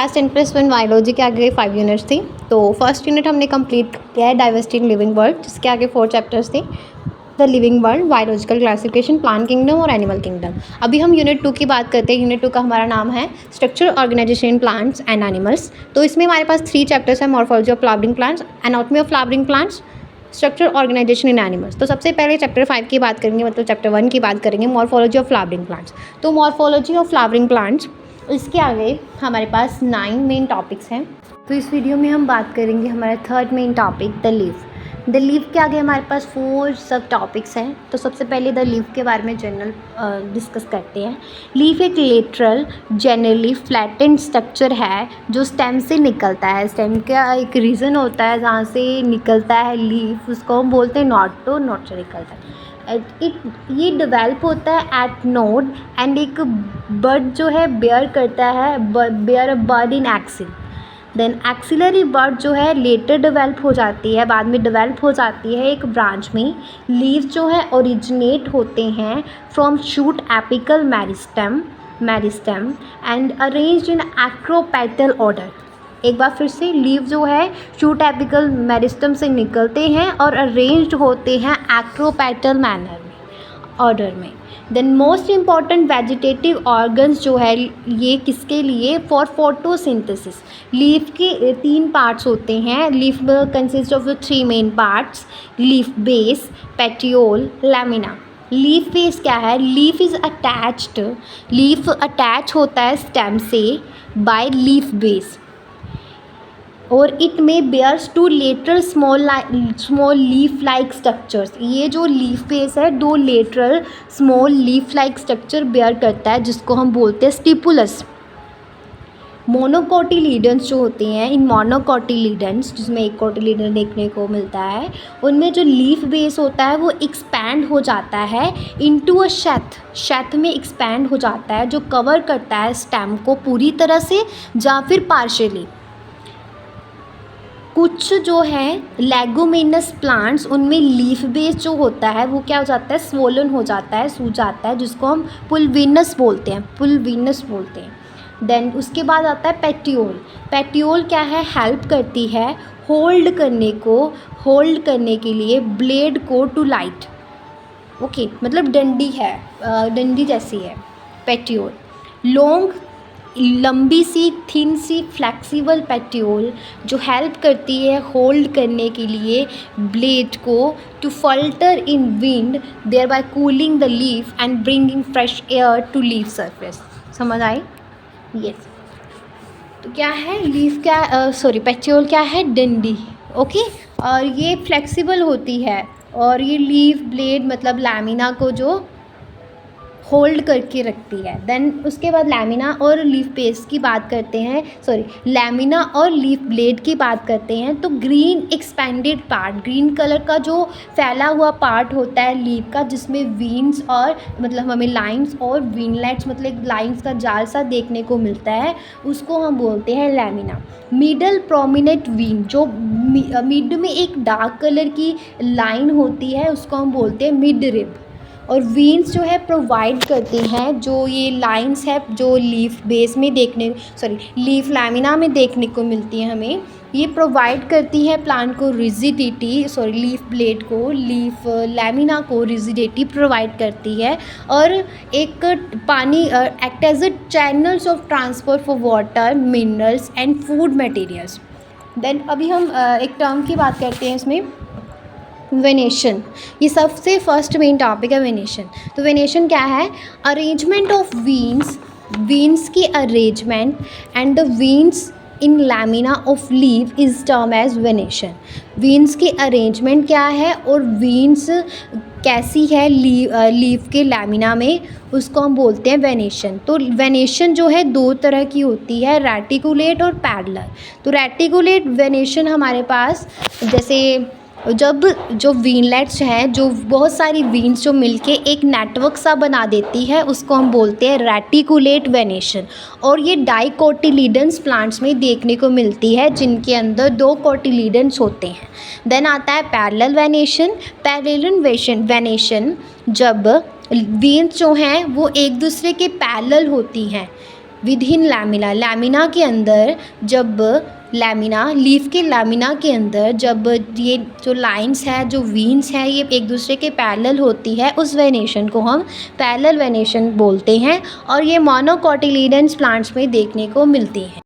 Class 10+1 biology के आगे 5 units थी। तो फर्स्ट यूनिट हमने कंप्लीट किया है डाइवर्सिटी इन लिविंग वर्ल्ड, जिसके आगे 4 चैप्टर्स थे। The living world, biological classification, plant kingdom और एनिमल किंगडम। अभी हम यूनिट 2 की बात करते हैं। यूनिट 2 का हमारा नाम है structure organisation in plants and animals. तो इसमें हमारे पास 3 चैप्टर्स हैं। Morphology of flowering plants, anatomy of flowering plants, structure organisation in animals. तो सबसे पहले चैप्टर 5 की बात करेंगे, मतलब चैप्टर 1 की बात करेंगे, मॉर्फोलॉजी ऑफ फ्लावरिंग प्लांट्स। तो मॉर्फोलॉजी ऑफ फ्लावरिंग प्लांट्स, इसके आगे हमारे पास 9 मेन टॉपिक्स हैं। तो इस वीडियो में हम बात करेंगे हमारा third main topic the leaf. The leaf के आगे हमारे पास 4 सब टॉपिक्स हैं। तो सबसे पहले द लीफ के बारे में जनरल डिस्कस करते हैं। लीफ एक लेटरल जनरली फ्लैटेंड स्ट्रक्चर है जो स्टेम से निकलता है। स्टेम का एक रीज़न होता है जहाँ से निकलता है लीफ, उसको हम बोलते हैं नोड से निकलता है। ये डेवलप होता है एट नोड एंड एक बड जो है बेयर करता है, बेयर अ बड इन एक्सिल। देन एक्सिलरी बड जो है लेटर डेवलप हो जाती है, बाद में डेवलप हो जाती है एक ब्रांच में। लीव जो है ओरिजिनेट होते हैं from shoot apical meristem and arranged in acropetal order. एक बार फिर से, लीव जो है शूट एपिकल मेरिस्टम से निकलते हैं और अरेंज्ड होते हैं एक्रोपेटल मैनर में, ऑर्डर में। Then most important vegetative organs जो है ये किसके लिए, फॉर फोटोसिंथेसिस। लीफ के 3 पार्ट्स होते हैं। Leaf consist of the 3 main parts, leaf base, petiole, lamina. Leaf base क्या है, leaf is attached, leaf attach होता है स्टेम से बाय लीफ बेस और इट में bears 2 lateral small leaf like structures. ये जो लीफ बेस है 2 lateral small leaf like structure bear करता है, जिसको हम बोलते हैं स्टिपुलस। मोनोकोटिलीडन्स जो होते हैं, इन मोनोकोटिलीडन्स जिसमें एक कोटिलीडन देखने को मिलता है, उनमें जो लीफ बेस होता है वो एक्सपैंड हो जाता है इनटू अ शेथ में एक्सपैंड हो जाता है, जो कवर करता है स्टेम को पूरी तरह से या फिर पार्शियली। कुछ जो है लेगुमिनस प्लांट्स, उनमें लीफ बेस जो होता है वो क्या हो जाता है, स्वोलन हो जाता है, सूज जाता है, जिसको हम पुलविनस बोलते हैं। देन उसके बाद आता है पेटियोल। पेटियोल क्या है, हेल्प करती है होल्ड करने के लिए ब्लेड को टू लाइट। ओके, मतलब डंडी है, डंडी जैसी है पेटियोल। लंबी सी थिन सी फ्लेक्सिबल पेटियोल जो हेल्प करती है होल्ड करने के लिए ब्लेड को to flutter in wind, thereby cooling the leaf and bringing fresh air to leaf surface. समझ आई? यस। तो क्या है लीफ, पेटियोल क्या है, डंडी। ओके, और ये फ्लेक्सिबल होती है और ये लीफ ब्लेड मतलब लैमिना को जो होल्ड करके रखती है। देन उसके बाद लैमिना और लीफ बेस की बात करते हैं, लैमिना और लीफ ब्लेड की बात करते हैं। तो green expanded part, green colour का जो फैला हुआ पार्ट होता है लीफ का, जिसमें वीन्स और मतलब हमें लाइंस और वीनलेट्स मतलब लाइंस का जाल सा देखने को मिलता है, उसको हम बोलते हैं लैमिना। मिडल प्रोमिनेंट वीन, जो मिड में एक डार्क कलर की लाइन होती है, उसको हम बोलते हैं मिड रिब। और वीन्स जो है प्रोवाइड करती हैं, जो ये लाइंस है जो लीफ बेस में लीफ लैमिना में देखने को मिलती हैं हमें, ये प्रोवाइड करती है प्लांट को रिजिडिटी, लीफ ब्लेड को, लीफ लैमिना को रिजिडिटी प्रोवाइड करती है। और एक पानी act as a channels of transport for water, minerals and food materials. Then अभी हम एक टर्म की बात करते हैं इसमें, वेनेशन। ये सबसे फर्स्ट मेन टॉपिक है वेनेशन। तो वेनेशन क्या है, अरेंजमेंट ऑफ वीन्स की arrangement and the veins in lamina of leaf is term as venation. Veins की अरेंजमेंट क्या है और वीन्स कैसी है लीफ के लैमिना में, उसको हम बोलते हैं वेनेशन। तो वेनेशन जो है 2 तरह की होती है, रेटिकुलेट और पैरेलल। तो रेटिकुलेट वेनेशन हमारे पास, जैसे जब जो वीनलेट्स हैं, जो बहुत सारी वीन्स जो मिलके एक नेटवर्क सा बना देती है, उसको हम बोलते हैं रेटिकुलेट वेनेशन। और ये डाइकोटिलीडन्स प्लांट्स में देखने को मिलती है, जिनके अंदर 2 कोटिलीडन्स होते हैं। देन आता है पैरेलल वेनेशन, जब वीन्स जो हैं वो एक दूसरे के पैरेलल होती हैं, विद इन लैमिना, लैमिना के अंदर जब लैमिना, लीफ के लैमिना के अंदर जब ये जो लाइंस है, जो वीन्स है, ये एक दूसरे के पैरेलल होती है, उस वेनेशन को हम पैरेलल वेनेशन बोलते हैं और ये मोनोकोटिलीडन्स प्लांट्स में देखने को मिलती हैं।